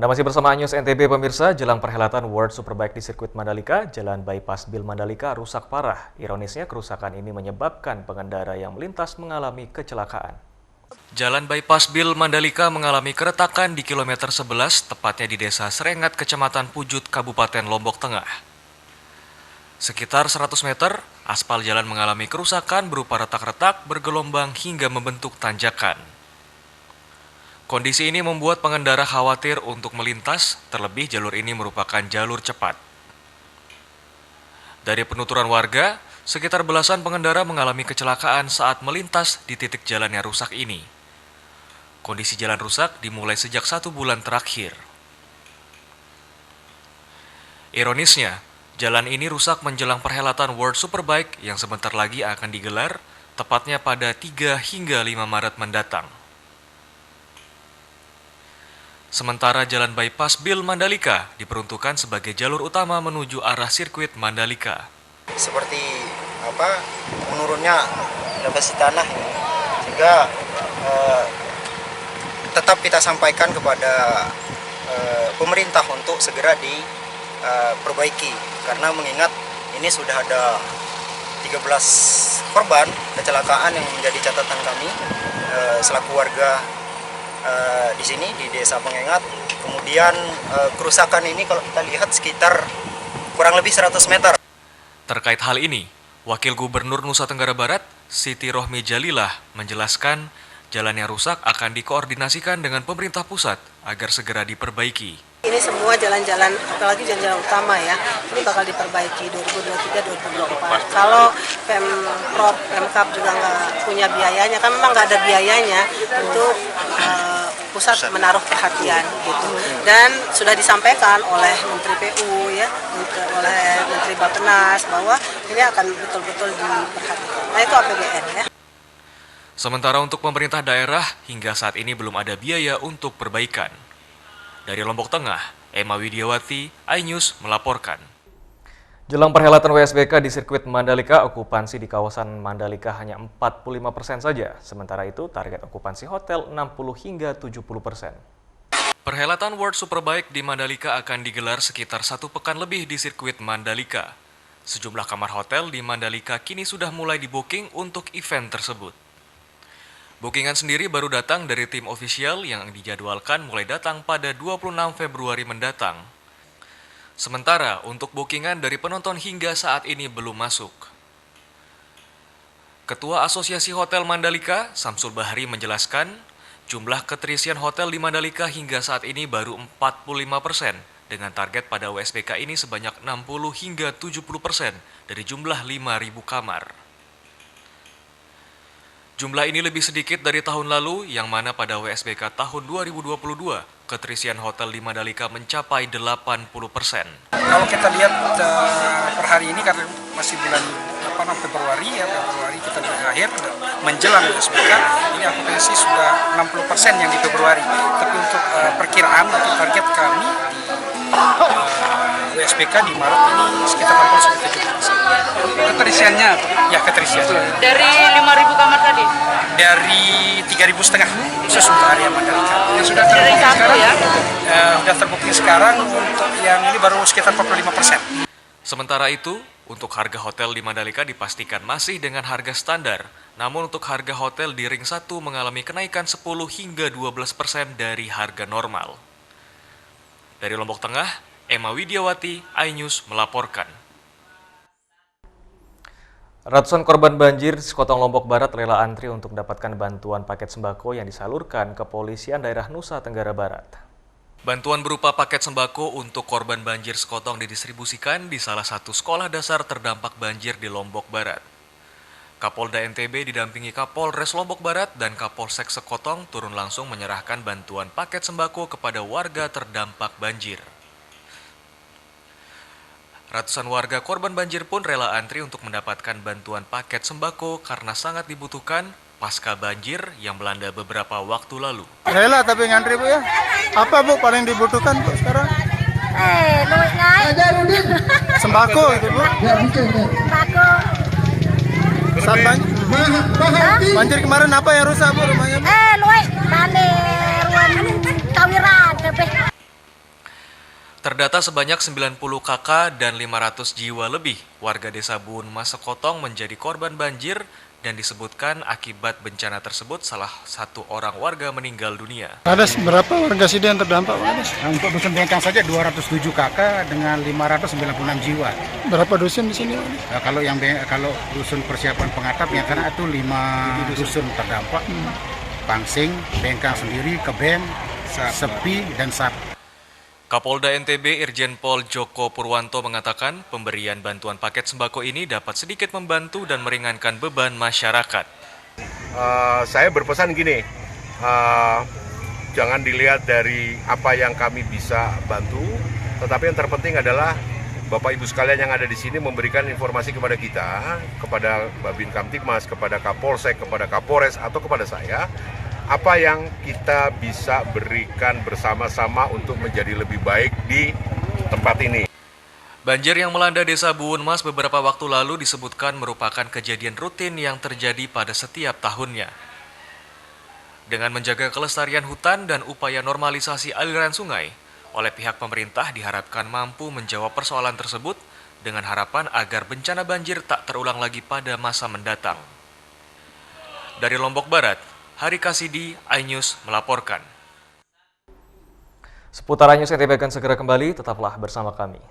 Anda masih bersama News NTB pemirsa, jelang perhelatan World Superbike di sirkuit Mandalika, jalan bypass Bil Mandalika rusak parah. Ironisnya kerusakan ini menyebabkan pengendara yang melintas mengalami kecelakaan. Jalan bypass Bil Mandalika mengalami keretakan di kilometer 11, tepatnya di Desa Serengat, Kecamatan Pujut, Kabupaten Lombok Tengah. Sekitar 100 meter, aspal jalan mengalami kerusakan berupa retak-retak, bergelombang hingga membentuk tanjakan. Kondisi ini membuat pengendara khawatir untuk melintas, terlebih jalur ini merupakan jalur cepat. Dari penuturan warga, sekitar belasan pengendara mengalami kecelakaan saat melintas di titik jalan yang rusak ini. Kondisi jalan rusak dimulai sejak 1 bulan terakhir. Ironisnya, jalan ini rusak menjelang perhelatan World Superbike yang sebentar lagi akan digelar, tepatnya pada 3 hingga 5 Maret mendatang. Sementara jalan bypass Bil Mandalika diperuntukkan sebagai jalur utama menuju arah sirkuit Mandalika. Seperti menurunnya elevasi tanah ini, sehingga tetap kita sampaikan kepada pemerintah untuk segera diperbaiki, karena mengingat ini sudah ada 13 korban kecelakaan yang menjadi catatan kami selaku warga di sini di Desa Pengengat. Kemudian kerusakan ini kalau kita lihat sekitar kurang lebih 100 meter. Terkait hal ini, Wakil Gubernur Nusa Tenggara Barat, Siti Rohmi Jalilah, menjelaskan jalan yang rusak akan dikoordinasikan dengan pemerintah pusat agar segera diperbaiki. Ini semua jalan-jalan, apalagi jalan-jalan utama ya, ini bakal diperbaiki 2023-2024. Kalau Pemprov, Pemkab juga nggak punya biayanya, kan memang nggak ada biayanya untuk pusat menaruh perhatian gitu. Dan sudah disampaikan oleh Menteri PU ya, oleh Menteri Bappenas bahwa ini akan betul-betul diperhatikan. Nah itu APBN ya. Sementara untuk pemerintah daerah, hingga saat ini belum ada biaya untuk perbaikan. Dari Lombok Tengah, Emma Widiawati, iNews melaporkan. Jelang perhelatan WSBK di sirkuit Mandalika, okupansi di kawasan Mandalika hanya 45% saja. Sementara itu, target okupansi hotel 60 hingga 70%. Perhelatan World Superbike di Mandalika akan digelar sekitar 1 pekan lebih di sirkuit Mandalika. Sejumlah kamar hotel di Mandalika kini sudah mulai di-booking untuk event tersebut. Bookingan sendiri baru datang dari tim ofisial yang dijadwalkan mulai datang pada 26 Februari mendatang. Sementara untuk bookingan dari penonton hingga saat ini belum masuk. Ketua Asosiasi Hotel Mandalika, Samsul Bahri menjelaskan, jumlah keterisian hotel di Mandalika hingga saat ini baru 45%, dengan target pada WSBK ini sebanyak 60 hingga 70% dari jumlah 5.000 kamar. Jumlah ini lebih sedikit dari tahun lalu, yang mana pada WSBK tahun 2022, keterisian hotel di Mandalika mencapai 80%. Kalau kita lihat per hari ini, karena masih bulan Februari kita di akhir, menjelang WSBK, ini okupansi sudah 60% yang di Februari. Tapi untuk perkiraan atau target kami di WSBK di Maret ini sekitar 60-70%. Keterisiannya? Ya, keterisiannya. Dari 5.000 kamar tadi? Dari 3.500 khusus untuk area Mandalika. Yang sudah Dari terbooking sekarang, ya? Sudah terbooking sekarang, untuk yang ini baru sekitar 45%. Sementara itu, untuk harga hotel di Mandalika dipastikan masih dengan harga standar. Namun untuk harga hotel di Ring 1 mengalami kenaikan 10 hingga 12% dari harga normal. Dari Lombok Tengah, Emma Widiawati, iNews melaporkan. Ratusan korban banjir di Sekotong Lombok Barat rela antri untuk mendapatkan bantuan paket sembako yang disalurkan Kepolisian Daerah Nusa Tenggara Barat. Bantuan berupa paket sembako untuk korban banjir Sekotong didistribusikan di salah satu sekolah dasar terdampak banjir di Lombok Barat. Kapolda NTB didampingi Kapolres Lombok Barat dan Kapolsek Sekotong turun langsung menyerahkan bantuan paket sembako kepada warga terdampak banjir. Ratusan warga korban banjir pun rela antri untuk mendapatkan bantuan paket sembako karena sangat dibutuhkan pasca banjir yang melanda beberapa waktu lalu. Rela tapi ngantri Bu ya. Apa Bu paling dibutuhkan Bu sekarang? Sembako itu Bu. Sembako. Saat banjir kemarin apa yang rusak Bu rumahnya Bu? Luwe, tane ruang tawiran. Terdata sebanyak 90 kakak dan 500 jiwa lebih warga desa Buun Mas Sekotong menjadi korban banjir dan disebutkan akibat bencana tersebut salah satu orang warga meninggal dunia. Ada berapa warga sini yang terdampak, Pak Ades? Nah, untuk dusun Bengkang saja 207 kakak dengan 596 jiwa. Berapa dusun di sini, Pak Ades? Nah, kalau dusun persiapan pengatap yang karena itu 5 dusun terdampak. Pangsing, Bengkang sendiri, Kebeng, Sepi, dan Sap. Kapolda NTB Irjen Pol Joko Purwanto mengatakan pemberian bantuan paket sembako ini dapat sedikit membantu dan meringankan beban masyarakat. Saya berpesan gini, jangan dilihat dari apa yang kami bisa bantu, tetapi yang terpenting adalah Bapak Ibu sekalian yang ada di sini memberikan informasi kepada kita, kepada Babin Kamtibmas, kepada Kapolsek, kepada Kapolres, atau kepada saya, apa yang kita bisa berikan bersama-sama untuk menjadi lebih baik di tempat ini. Banjir yang melanda desa Buun Mas beberapa waktu lalu disebutkan merupakan kejadian rutin yang terjadi pada setiap tahunnya. Dengan menjaga kelestarian hutan dan upaya normalisasi aliran sungai, oleh pihak pemerintah diharapkan mampu menjawab persoalan tersebut dengan harapan agar bencana banjir tak terulang lagi pada masa mendatang. Dari Lombok Barat, Hari Kasidi, iNews melaporkan. Seputar iNews NTB akan segera kembali, tetaplah bersama kami.